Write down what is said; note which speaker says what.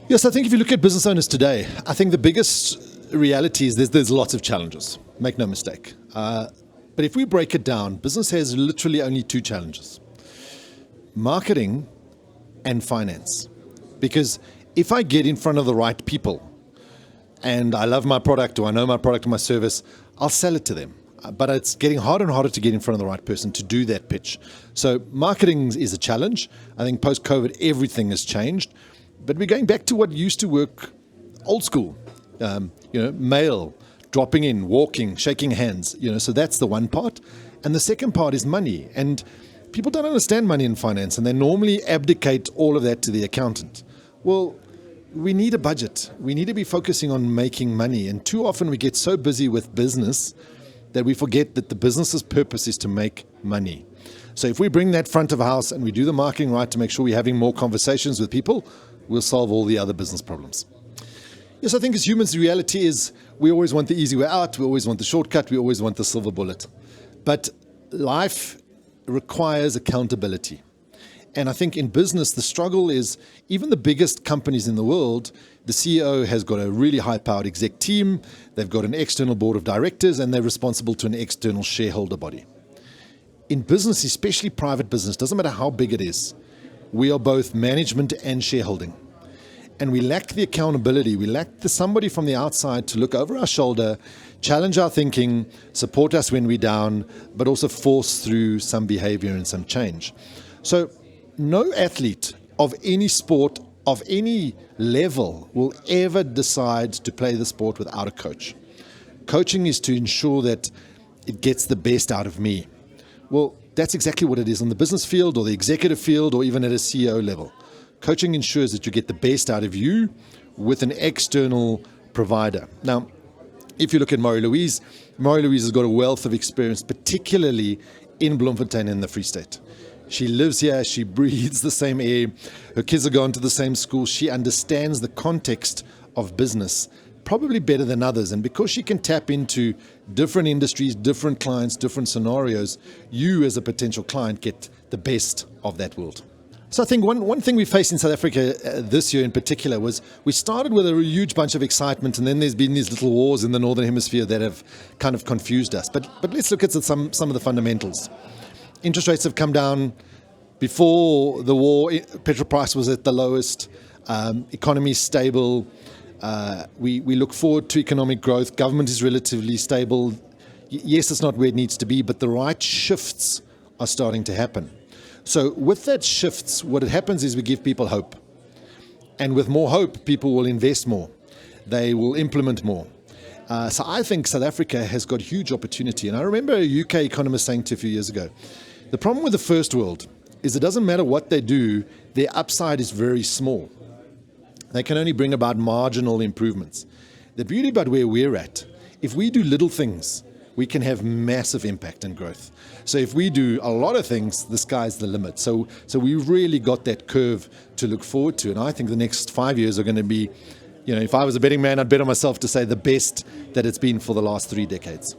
Speaker 1: Yes, I think if you look at business owners today, I think the biggest reality is there's lots of challenges, make no mistake. But if we break it down, business has literally only two challenges: marketing and finance. Because if I get in front of the right people and I love my product or I know my product or my service, I'll sell it to them. But it's getting harder and harder to get in front of the right person to do that pitch. So marketing is a challenge. I think post-COVID, everything has changed. But we're going back to what used to work old school, mail, dropping in, walking, shaking hands, so that's the one part. And the second part is money. And people don't understand money and finance, and they normally abdicate all of that to the accountant. Well, we need a budget. We need to be focusing on making money. And too often we get so busy with business that we forget that the business's purpose is to make money. So if we bring that front of house and we do the marketing right to make sure we're having more conversations with people, we'll solve all the other business problems. Yes, I think as humans, the reality is we always want the easy way out. We always want the shortcut. We always want the silver bullet. But life requires accountability. And I think in business, the struggle is even the biggest companies in the world, the CEO has got a really high-powered exec team, they've got an external board of directors, and they're responsible to an external shareholder body. In business, especially private business, doesn't matter how big it is, we are both management and shareholding. And we lack the accountability, we lack somebody from the outside to look over our shoulder, challenge our thinking, support us when we're down, but also force through some behavior and some change. So no athlete of any sport, of any level, will ever decide to play the sport without a coach. Coaching is to ensure that it gets the best out of me. Well, that's exactly what it is on the business field or the executive field or even at a CEO level. Coaching ensures that you get the best out of you with an external provider. Now, if you look at Marie-Louise has got a wealth of experience, particularly in Bloemfontein in the Free State. She lives here, she breathes the same air, her kids are going to the same school, she understands the context of business probably better than others. And because she can tap into different industries, different clients, different scenarios, you as a potential client get the best of that world. So I think one thing we faced in South Africa this year in particular was we started with a huge bunch of excitement, and then there's been these little wars in the Northern Hemisphere that have kind of confused us. But let's look at some of the fundamentals. Interest rates have come down. Before the war, petrol price was at the lowest. Economy is stable. We look forward to economic growth. Government is relatively stable. Yes, it's not where it needs to be, but the right shifts are starting to happen. So with that shifts, what happens is we give people hope. And with more hope, people will invest more. They will implement more. So I think South Africa has got huge opportunity. And I remember a UK economist saying to a few years ago, the problem with the first world is it doesn't matter what they do, their upside is very small. They can only bring about marginal improvements. The beauty about where we're at, if we do little things, we can have massive impact and growth. So if we do a lot of things, the sky's the limit. So we've really got that curve to look forward to. And I think the next 5 years are going to be, if I was a betting man, I'd bet on myself to say the best that it's been for the last 3 decades.